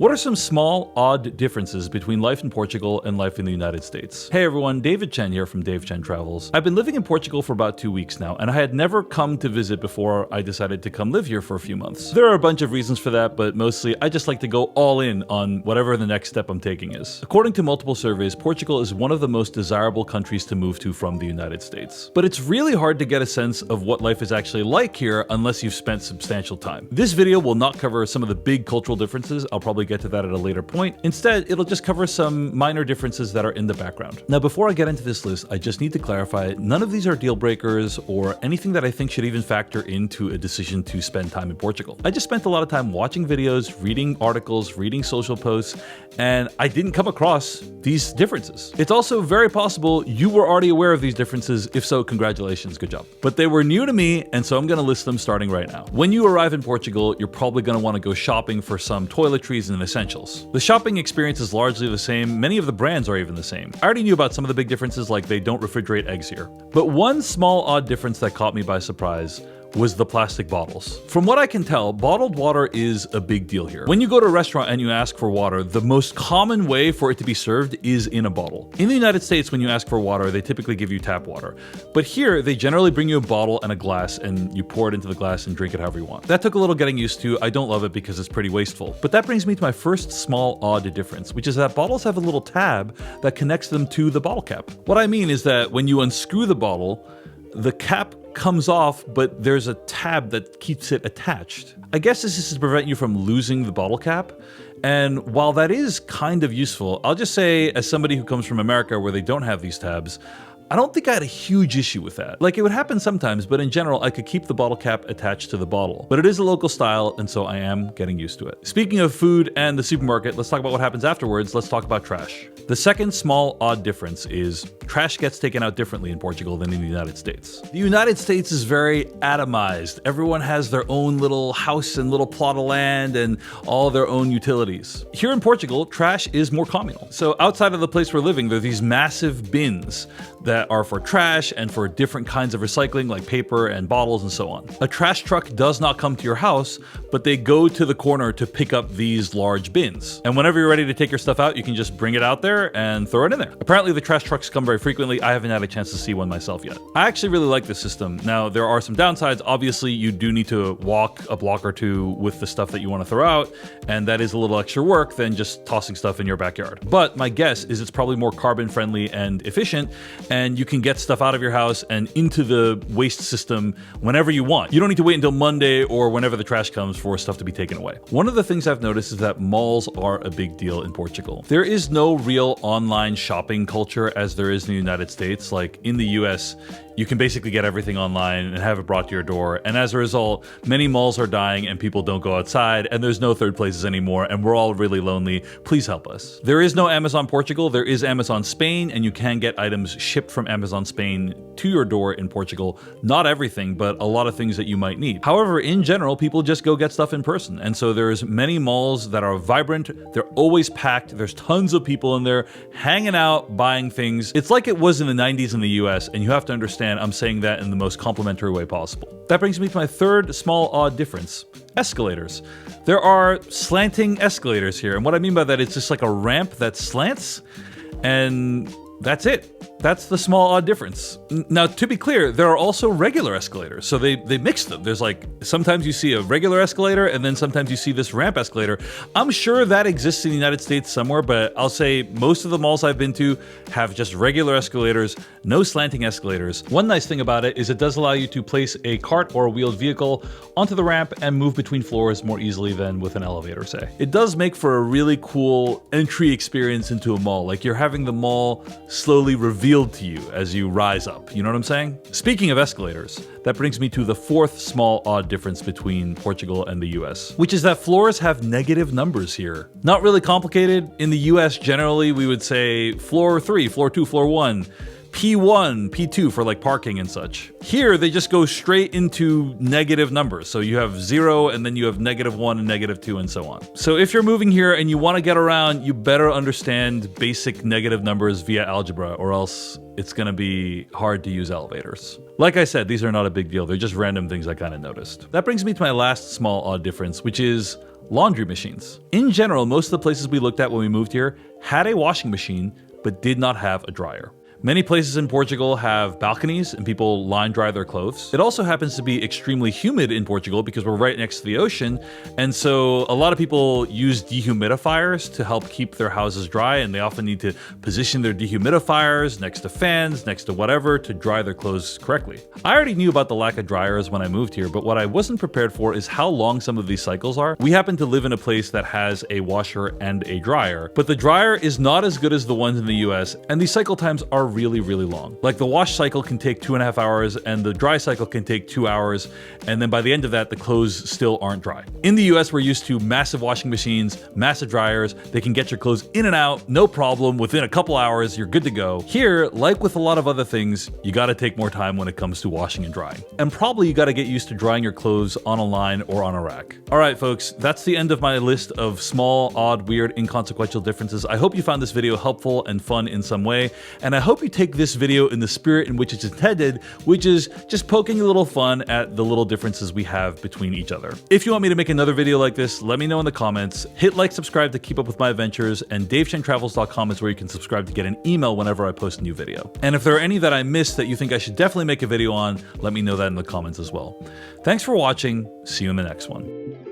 What are some small, odd differences between life in Portugal and life in the United States? Hey everyone, David Chen here from Dave Chen Travels. I've been living in Portugal for about 2 weeks now, and I had never come to visit before I decided to come live here for a few months. There are a bunch of reasons for that, but mostly I just like to go all in on whatever the next step I'm taking is. According to multiple surveys, Portugal is one of the most desirable countries to move to from the United States. But it's really hard to get a sense of what life is actually like here unless you've spent substantial time. This video will not cover some of the big cultural differences. I'll probably get to that at a later point. Instead, it'll just cover some minor differences that are in the background. Now, before I get into this list, I just need to clarify, none of these are deal breakers or anything that I think should even factor into a decision to spend time in Portugal. I just spent a lot of time watching videos, reading articles, reading social posts, and I didn't come across these differences. It's also very possible you were already aware of these differences. If so, congratulations, good job. But they were new to me, and so I'm gonna list them starting right now. When you arrive in Portugal, you're probably gonna wanna go shopping for some toiletries and essentials. The shopping experience is largely the same. Many of the brands are even the same. I already knew about some of the big differences, like they don't refrigerate eggs here. But one small odd difference that caught me by surprise was the plastic bottles. From what I can tell, bottled water is a big deal here. When you go to a restaurant and you ask for water, the most common way for it to be served is in a bottle. In the United States, when you ask for water, they typically give you tap water. But here, they generally bring you a bottle and a glass, and you pour it into the glass and drink it however you want. That took a little getting used to. I don't love it because it's pretty wasteful. But that brings me to my first small odd difference, which is that bottles have a little tab that connects them to the bottle cap. What I mean is that when you unscrew the bottle, the cap comes off, but there's a tab that keeps it attached. I guess this is to prevent you from losing the bottle cap. And while that is kind of useful, I'll just say, as somebody who comes from America where they don't have these tabs, I don't think I had a huge issue with that. Like, it would happen sometimes, but in general, I could keep the bottle cap attached to the bottle. But it is a local style, and so I am getting used to it. Speaking of food and the supermarket, let's talk about what happens afterwards. Let's talk about trash. The second small odd difference is trash gets taken out differently in Portugal than in the United States. The United States is very atomized. Everyone has their own little house and little plot of land and all their own utilities. Here in Portugal, trash is more communal. So outside of the place we're living, there are these massive bins that are for trash and for different kinds of recycling like paper and bottles and so on. A trash truck does not come to your house, but they go to the corner to pick up these large bins. And whenever you're ready to take your stuff out, you can just bring it out there and throw it in there. Apparently the trash trucks come very frequently. I haven't had a chance to see one myself yet. I actually really like this system. Now, there are some downsides. Obviously, you do need to walk a block or two with the stuff that you want to throw out, and that is a little extra work than just tossing stuff in your backyard. But my guess is it's probably more carbon friendly and efficient, and you can get stuff out of your house and into the waste system whenever you want. You don't need to wait until Monday or whenever the trash comes for stuff to be taken away. One of the things I've noticed is that malls are a big deal in Portugal. There is no real online shopping culture as there is in the United States. Like in the US, you can basically get everything online and have it brought to your door. And as a result, many malls are dying and people don't go outside, and there's no third places anymore, and we're all really lonely. Please help us. There is no Amazon Portugal. There is Amazon Spain, and you can get items shipped from Amazon Spain to your door in Portugal. Not everything, but a lot of things that you might need. However, in general, people just go get stuff in person. And so there's many malls that are vibrant. They're always packed. There's tons of people in there hanging out, buying things. It's like it was in the 90s in the US, and you have to understand I'm saying that in the most complimentary way possible. That brings me to my third small odd difference. Escalators. There are slanting escalators here, and what I mean by that is just like a ramp that slants, and that's it. That's the small odd difference. Now, to be clear, there are also regular escalators, so they mix them. There's like, sometimes you see a regular escalator, and then sometimes you see this ramp escalator. I'm sure that exists in the United States somewhere, but I'll say most of the malls I've been to have just regular escalators, no slanting escalators. One nice thing about it is it does allow you to place a cart or a wheeled vehicle onto the ramp and move between floors more easily than with an elevator, say. It does make for a really cool entry experience into a mall, like you're having the mall slowly revealed to you as you rise up. You know what I'm saying? Speaking of escalators, that brings me to the fourth small odd difference between Portugal and the US, which is that floors have negative numbers here. Not really complicated. In the US, generally, we would say floor 3, floor 2, floor 1. P1, P2 for like parking and such. Here, they just go straight into negative numbers. So you have 0, and then you have -1 and -2 and so on. So if you're moving here and you want to get around, you better understand basic negative numbers via algebra, or else it's gonna be hard to use elevators. Like I said, these are not a big deal. They're just random things I kind of noticed. That brings me to my last small odd difference, which is laundry machines. In general, most of the places we looked at when we moved here had a washing machine, but did not have a dryer. Many places in Portugal have balconies and people line dry their clothes. It also happens to be extremely humid in Portugal because we're right next to the ocean, and so a lot of people use dehumidifiers to help keep their houses dry, and they often need to position their dehumidifiers next to fans, next to whatever, to dry their clothes correctly. I already knew about the lack of dryers when I moved here, but what I wasn't prepared for is how long some of these cycles are. We happen to live in a place that has a washer and a dryer, but the dryer is not as good as the ones in the US, and these cycle times are really long. Like the wash cycle can take 2.5 hours and the dry cycle can take 2 hours, and then by the end of that, the clothes still aren't dry. In the US, we're used to massive washing machines, massive dryers. They can get your clothes in and out, no problem. Within a couple hours, you're good to go. Here, like with a lot of other things, you gotta take more time when it comes to washing and drying. And probably you gotta get used to drying your clothes on a line or on a rack. All right, folks, that's the end of my list of small, odd, weird, inconsequential differences. I hope you found this video helpful and fun in some way, and I hope you take this video in the spirit in which it's intended, which is just poking a little fun at the little differences we have between each other. If you want me to make another video like this, let me know in the comments. Hit like, subscribe to keep up with my adventures, and davechentravels.com is where you can subscribe to get an email whenever I post a new video. And if there are any that I missed that you think I should definitely make a video on, let me know that in the comments as well. Thanks for watching. See you in the next one.